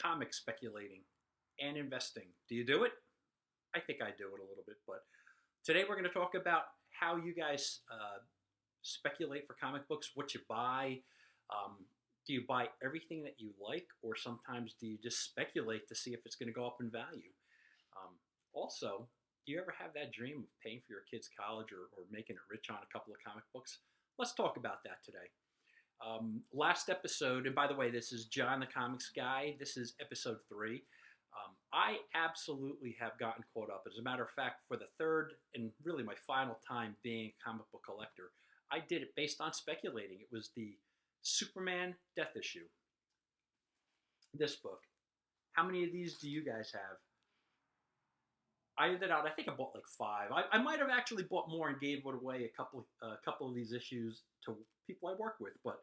comic speculating and investing. Do you do it? I think I do it a little bit, but today we're going to talk about how you guys speculate for comic books, what you buy. Do you buy everything that you like, or sometimes do you just speculate to see if it's going to go up in value? Also, do you ever have that dream of paying for your kids' college or making it rich on a couple of comic books? Let's talk about that today. Last episode, and by the way, this is John the Comics Guy. This is episode 3. I absolutely have gotten caught up. As a matter of fact, for the third and really my final time being a comic book collector, I did it based on speculating. It was the Superman Death Issue. This book. How many of these do you guys have? I ended out, I think I bought like 5. I might have actually bought more and gave it away a couple of these issues to people I work with, but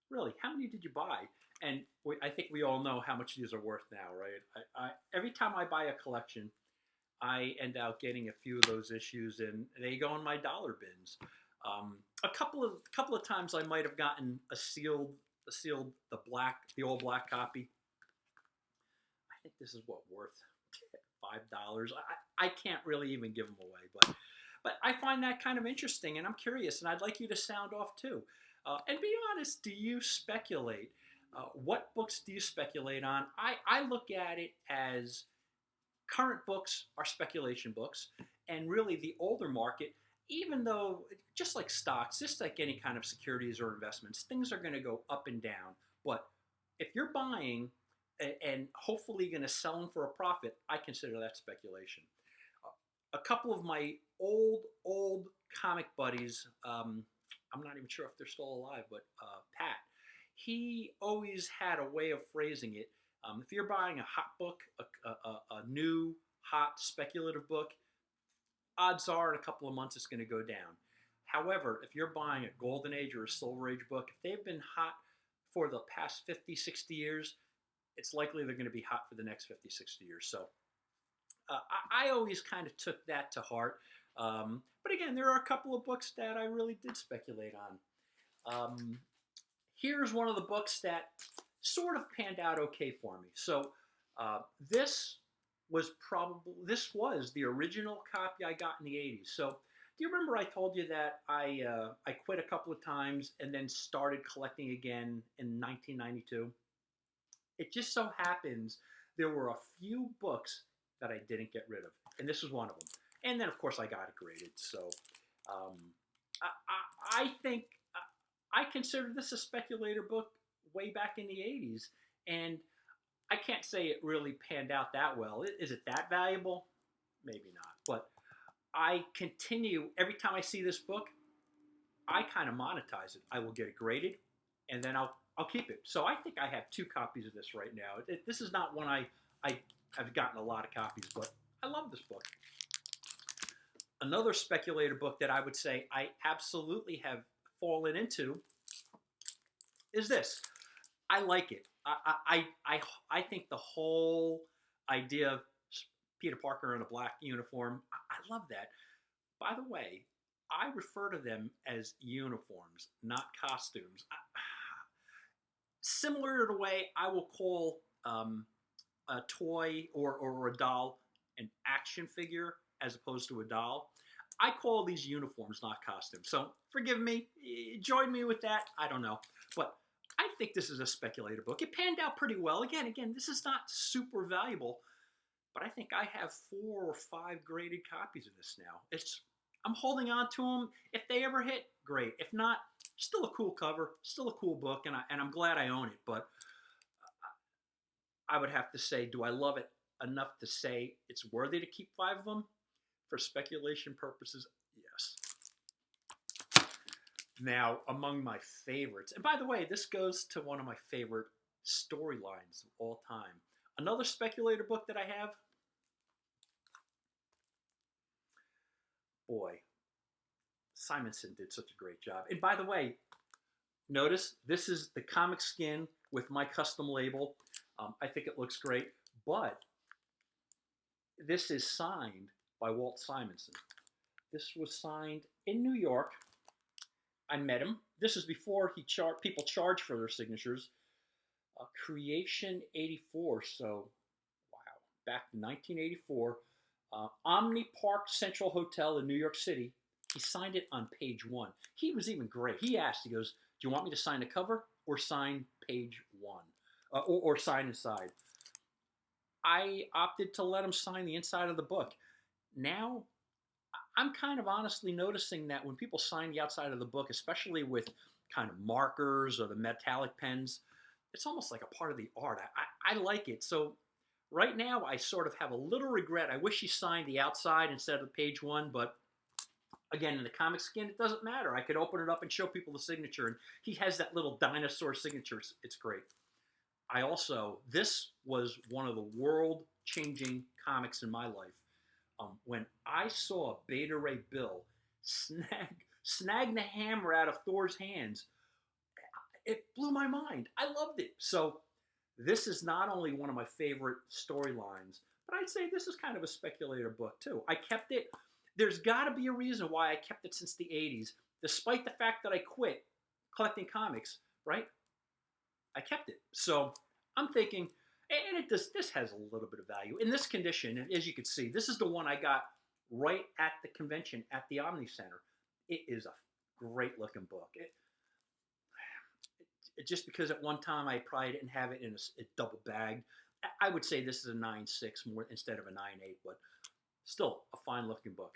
really, how many did you buy? And I think we all know how much these are worth now, right? Every time I buy a collection, I end up getting a few of those issues, and they go in my dollar bins. A couple of times I might have gotten a sealed, the all black copy. I think this is worth $5. I can't really even give them away, but I find that kind of interesting, and I'm curious, and I'd like you to sound off too. And be honest, do you speculate? What books do you speculate on? I look at it as current books are speculation books, and really the older market, even though, just like stocks, just like any kind of securities or investments, things are going to go up and down. But if you're buying and hopefully going to sell them for a profit, I consider that speculation. A couple of my old comic buddies, I'm not even sure if they're still alive, but Pat, he always had a way of phrasing it. If you're buying a hot book, a new hot speculative book, odds are in a couple of months it's going to go down. However, if you're buying a golden age or a silver age book, if they've been hot for the past 50, 60 years, it's likely they're going to be hot for the next 50, 60 years. So I always kind of took that to heart. But again, there are a couple of books that I really did speculate on. Here's one of the books that sort of panned out okay for me. So this was the original copy I got in the 80s. So do you remember I told you that I quit a couple of times and then started collecting again in 1992? It just so happens there were a few books that I didn't get rid of, and this was one of them. And then, of course, I got it graded. So I think I consider this a speculator book way back in the 80s. And I can't say it really panned out that well. Is it that valuable? Maybe not. But I continue, every time I see this book, I kind of monetize it. I will get it graded, and then I'll keep it. So I think I have 2 copies of this right now. This is not one I've gotten a lot of copies, but I love this book. Another speculator book that I would say I absolutely have fallen into is this. I like it. I think the whole idea of Peter Parker in a black uniform, I love that. By the way, I refer to them as uniforms, not costumes. Similar to the way I will call a toy or a doll an action figure as opposed to a doll. I call these uniforms, not costumes. So forgive me, join me with that. I don't know. But I think this is a speculator book. It panned out pretty well. Again, this is not super valuable, but I think I have 4 or 5 graded copies of this now. I'm holding on to them. If they ever hit, great. If not, still a cool cover, still a cool book, and I'm glad I own it. But I would have to say, do I love it enough to say it's worthy to keep 5 of them? For speculation purposes, yes. Now, among my favorites, and by the way, this goes to one of my favorite storylines of all time. Another speculator book that I have, boy, Simonson did such a great job. And by the way, notice this is the comic skin with my custom label. I think it looks great, but this is signed by Walt Simonson. This was signed in New York. I met him. This is before people charged for their signatures. Creation 84. So, wow, back in 1984, Omni Park Central Hotel in New York City. He signed it on page one. He was even great. He asked, he goes, "Do you want me to sign the cover or sign page one? Or sign inside?" I opted to let him sign the inside of the book. Now, I'm kind of honestly noticing that when people sign the outside of the book, especially with kind of markers or the metallic pens, it's almost like a part of the art. I like it. So right now, I sort of have a little regret. I wish he signed the outside instead of page one, but again, in the comic skin, it doesn't matter. I could open it up and show people the signature, and he has that little dinosaur signature. It's great. I also, this was one of the world changing comics in my life. When I saw Beta Ray Bill snag the hammer out of Thor's hands, it blew my mind. I loved it. So this is not only one of my favorite storylines, but I'd say this is kind of a speculator book too. I kept it. There's got to be a reason why I kept it since the 80s, despite the fact that I quit collecting comics, right? I kept it. So I'm thinking, and this has a little bit of value. In this condition, as you can see, this is the one I got right at the convention at the Omni Center. It is a great looking book. Just because at one time I probably didn't have it in a double bagged. I would say this is a 9.6 more instead of a 9.8, but still a fine looking book.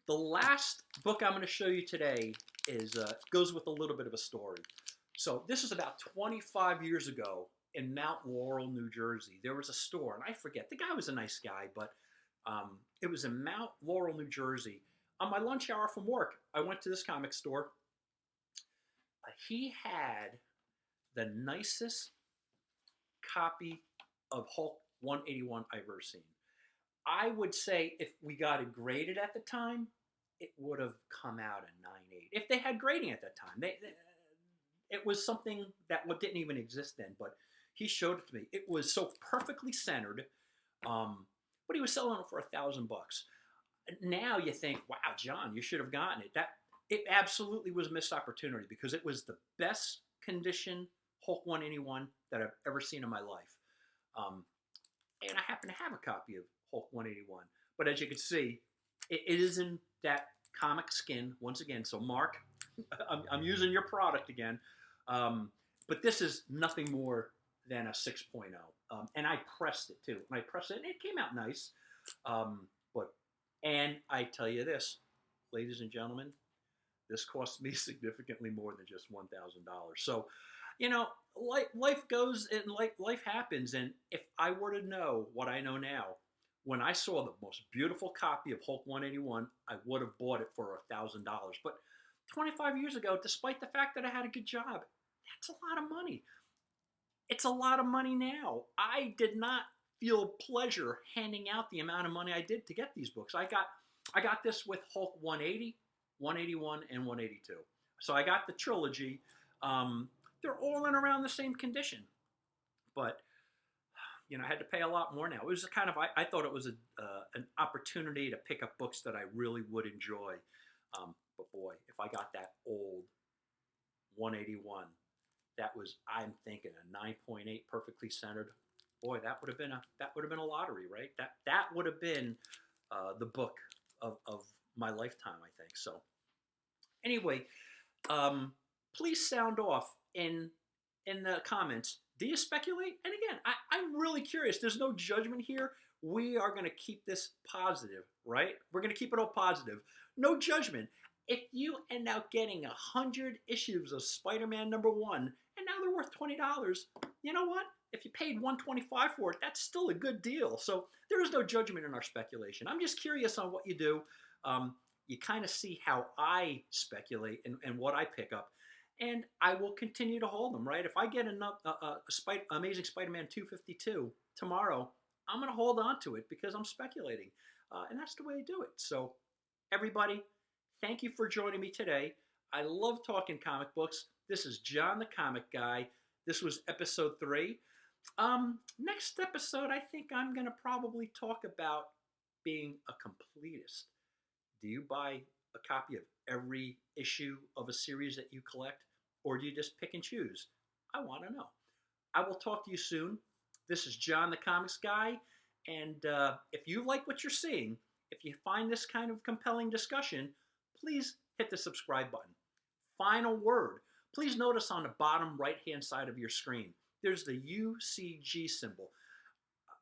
The last book I'm going to show you today is goes with a little bit of a story. So this was about 25 years ago in Mount Laurel, New Jersey. There was a store, and I forget, the guy was a nice guy, but it was in Mount Laurel, New Jersey. On my lunch hour from work, I went to this comic store. He had the nicest copy of Hulk 181 I've ever seen. I would say if we got it graded at the time, it would have come out a 9.8. If they had grading at that time. It was something that didn't even exist then, but he showed it to me. It was so perfectly centered, but he was selling it for $1,000. Now you think, wow, John, you should have gotten it. It absolutely was a missed opportunity because it was the best condition Hulk 181 that I've ever seen in my life. And I happen to have a copy of Hulk 181. But as you can see, it is in that comic skin once again. So Mark, I'm using your product again. But this is nothing more than a 6.0. And I pressed it too. And I pressed it and it came out nice. And I tell you this, ladies and gentlemen, this cost me significantly more than just $1,000. So, you know, life goes and life happens. And if I were to know what I know now, when I saw the most beautiful copy of Hulk 181, I would have bought it for $1,000. But 25 years ago, despite the fact that I had a good job, that's a lot of money. It's a lot of money now. I did not feel pleasure handing out the amount of money I did to get these books. I got this with Hulk 180, 181, and 182. So I got the trilogy. They're all in around the same condition. But, you know, I had to pay a lot more now. It was kind of, I thought it was an opportunity to pick up books that I really would enjoy. But boy, if I got that old 181, that was, I'm thinking, a 9.8 perfectly centered. Boy, that would have been a lottery, right? That would have been the book of my lifetime, I think. So anyway, please sound off in the comments. Do you speculate? And again, I'm really curious. There's no judgment here. We are going to keep this positive, right? We're going to keep it all positive. No judgment. If you end up getting 100 issues of Spider-Man #1, and now they're worth $20, you know what? If you paid $125 for it, that's still a good deal. So there is no judgment in our speculation. I'm just curious on what you do. You kind of see how I speculate and what I pick up. And I will continue to hold them, right? If I get enough Amazing Spider-Man 252 tomorrow, I'm going to hold on to it because I'm speculating. And that's the way I do it. So everybody, thank you for joining me today. I love talking comic books. This is John the Comic Guy. This was episode 3. Next episode, I think I'm going to probably talk about being a completist. Do you buy a copy of every issue of a series that you collect, or do you just pick and choose? I want to know. I will talk to you soon. This is John the Comics Guy, and if you like what you're seeing, if you find this kind of compelling discussion, please hit the subscribe button. Final word. Please notice on the bottom right-hand side of your screen, there's the UCG symbol.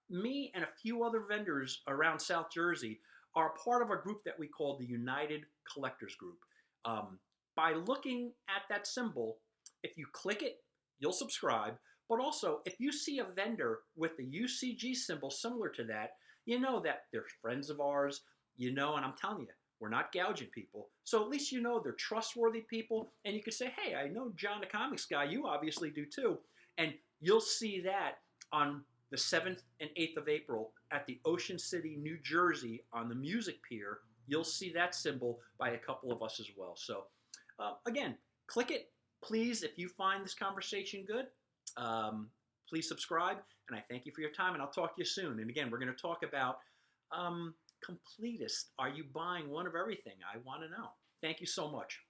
Me and a few other vendors around South Jersey are part of a group that we call the United Collectors Group. By looking at that symbol, if you click it, you'll subscribe. But also, if you see a vendor with the UCG symbol similar to that, you know that they're friends of ours, you know, and I'm telling you, we're not gouging people. So at least you know they're trustworthy people, and you can say, hey, I know John the Comics Guy, you obviously do too. And you'll see that on the 7th and 8th of April at the Ocean City, New Jersey on the Music Pier. You'll see that symbol by a couple of us as well. So again, click it. Please, if you find this conversation good, please subscribe. And I thank you for your time, and I'll talk to you soon. And again, we're going to talk about completist. Are you buying one of everything? I want to know. Thank you so much.